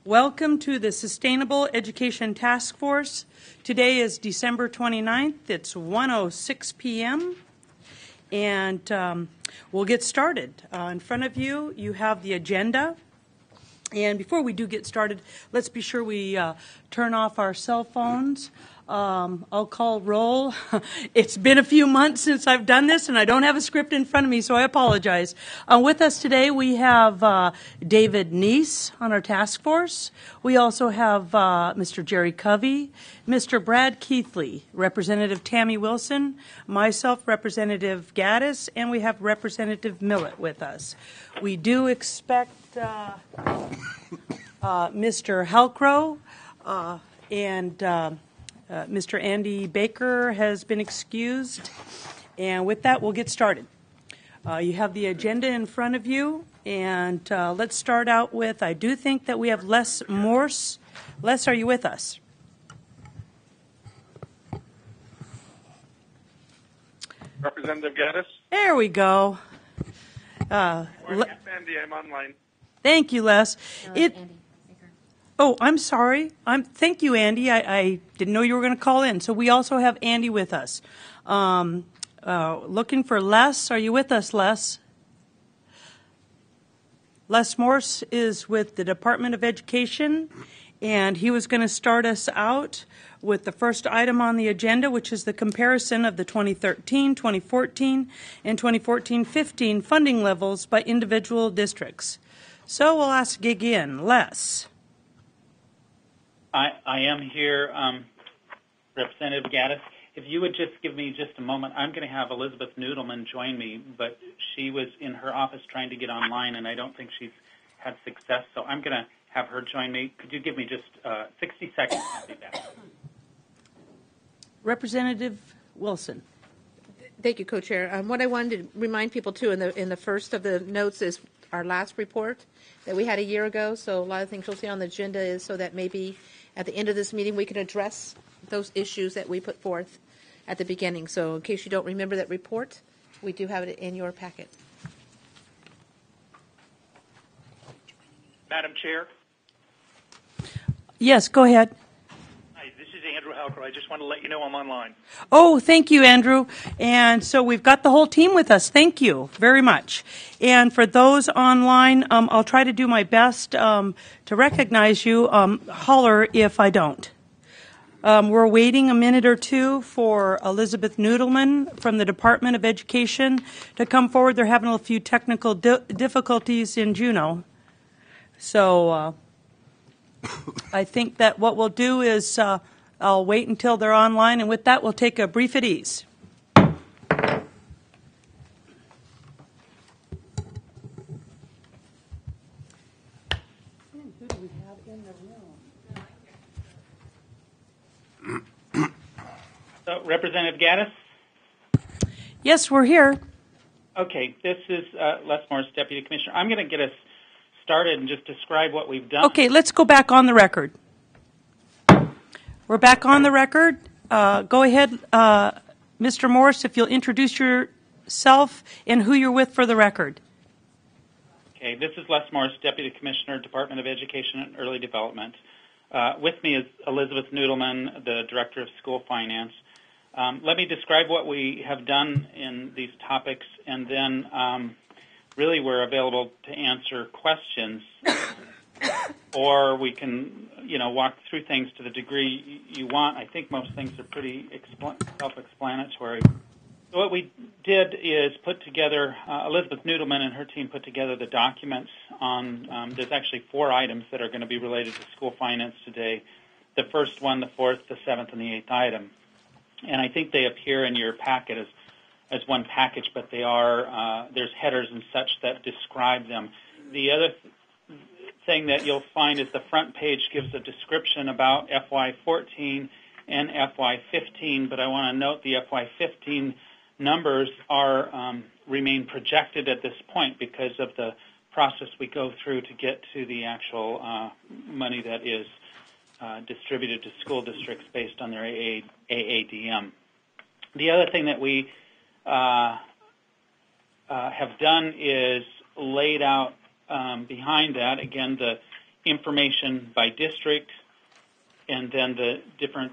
Welcome to the Sustainable Education Task Force. Today is December 29th. It's 1:06 p.m. and we'll get started. In front of you, you have the agenda. And before we do get started, let's be sure we turn off our cell phones. I'll call roll. It's been a few months since I've done this, and I don't have a script in front of me, so I apologize. With us today, we have David Neese on our task force. We also have Mr. Jerry Covey, Mr. Brad Keithley, Representative Tammy Wilson, myself, Representative Gaddis, and we have Representative Millett with us. We do expect Mr. Halcrow and Mr. Andy Baker has been excused. And with that, we'll get started. You have the agenda in front of you. And let's start out with, I do think that we have Les Morse. Les, are you with us? Representative Gaddis? There we go. Andy, I'm online. Thank you, Les. Oh, I'm sorry. Thank you, Andy. I didn't know you were going to call in. So we also have Andy with us. Looking for Les. Are you with us, Les? Les Morse is with the Department of Education, and he was going to start us out with the first item on the agenda, which is the comparison of the 2013, 2014, and 2014-15 funding levels by individual districts. So we'll ask again, Les. I am here, Representative Gaddis. If you would just give me just a moment, I'm going to have Elizabeth Noodleman join me, but she was in her office trying to get online, and I don't think she's had success, so I'm going to have her join me. Could you give me just 60 seconds to do that? Representative Wilson. Thank you, Co-Chair. What I wanted to remind people, too, in the first of the notes is our last report that we had a year ago, so a lot of things you'll see on the agenda is so that maybe at the end of this meeting we can address those issues that we put forth at the beginning. So in case you don't remember that report, we do have it in your packet. Madam Chair? Yes, go ahead. Hi, this is Andrew Halcrow. I just want to let you know I'm online. Oh, thank you, Andrew. And so we've got the whole team with us. Thank you very much. And for those online, I'll try to do my best to recognize you. Holler if I don't. We're waiting a minute or two for Elizabeth Noodleman from the Department of Education to come forward. They're having a few technical difficulties in Juneau. So I think that what we'll do is I'll wait until they're online, and with that, we'll take a brief at ease. Who do we have in the room? So, Representative Gaddis? Yes, we're here. Okay, this is Les Morse, Deputy Commissioner. I'm going to get us started and just describe what we've done. Okay, let's go back on the record. We're back on the record. Go ahead, Mr. Morse, if you'll introduce yourself and who you're with for the record. Okay, this is Les Morse, Deputy Commissioner, Department of Education and Early Development. With me is Elizabeth Noodleman, the Director of School Finance. Let me describe what we have done in these topics, and then really we're available to answer questions, or we can, walk through things to the degree you want. I think most things are pretty self-explanatory. So what we did is put together, Elizabeth Noodleman and her team put together the documents on, there's actually 4 items that are going to be related to school finance today. The first one, the 4th, the 7th, and the 8th item. And I think they appear in your packet as one package, but they are, there's headers and such that describe them. The other thing that you'll find is the front page gives a description about FY14 and FY15, but I want to note the FY15 numbers are remain projected at this point because of the process we go through to get to the actual money that is distributed to school districts based on their AADM. The other thing that we have done is laid out behind that, again, the information by district, and then the different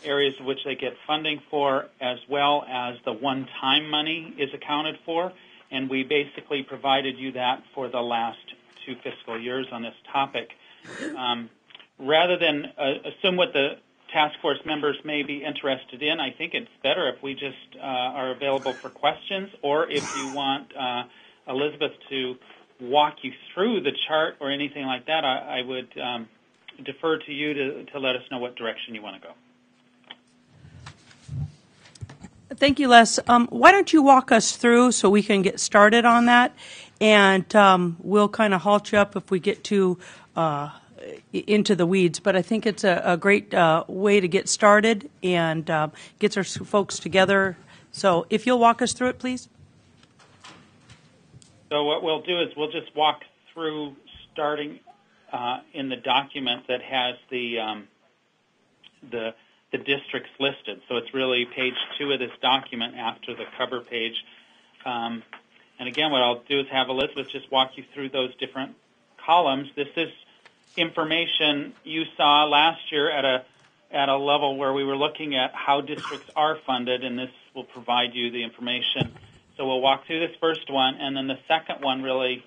areas in which they get funding for, as well as the one-time money is accounted for. And we basically provided you that for the last 2 fiscal years on this topic. Rather than assume what the task force members may be interested in, I think it's better if we just are available for questions, or if you want Elizabeth to walk you through the chart or anything like that, I would defer to you to let us know what direction you want to go. Thank you, Les. Why don't you walk us through so we can get started on that, and we'll kind of halt you up if we get to into the weeds. But I think it's a great way to get started and gets our folks together. So if you'll walk us through it, please. So what we'll do is we'll just walk through starting in the document that has the districts listed. So it's really page 2 of this document after the cover page. And again, what I'll do is have Elizabeth just walk you through those different columns. This is information you saw last year at a level where we were looking at how districts are funded, and this will provide you the information. So we'll walk through this first one, and then the second one really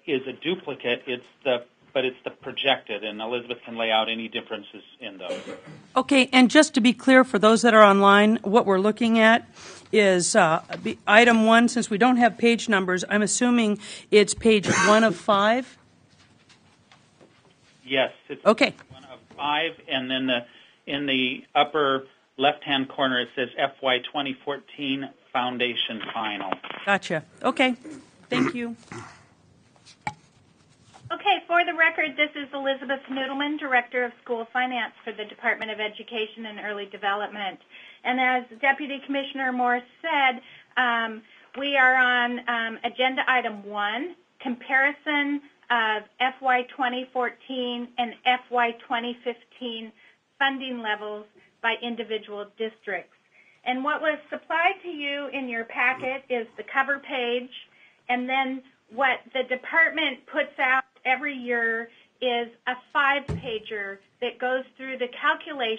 is a duplicate. But it's the projected, and Elizabeth can lay out any differences in those. Okay, and just to be clear for those that are online, what we're looking at is item 1. Since we don't have page numbers, I'm assuming it's page 1 of 5? Yes, it's okay. 1 of 5, and then in the upper left-hand corner it says FY 2014 Foundation Final. Gotcha. Okay, thank you. Okay, for the record, this is Elizabeth Noodleman, Director of School Finance for the Department of Education and Early Development. And as Deputy Commissioner Morse said, we are on agenda item 1, comparison of FY 2014 and FY 2015 funding levels by individual districts. And what was supplied to you in your packet is the cover page, and then what the department puts out every year is a 5-pager that goes through the calculation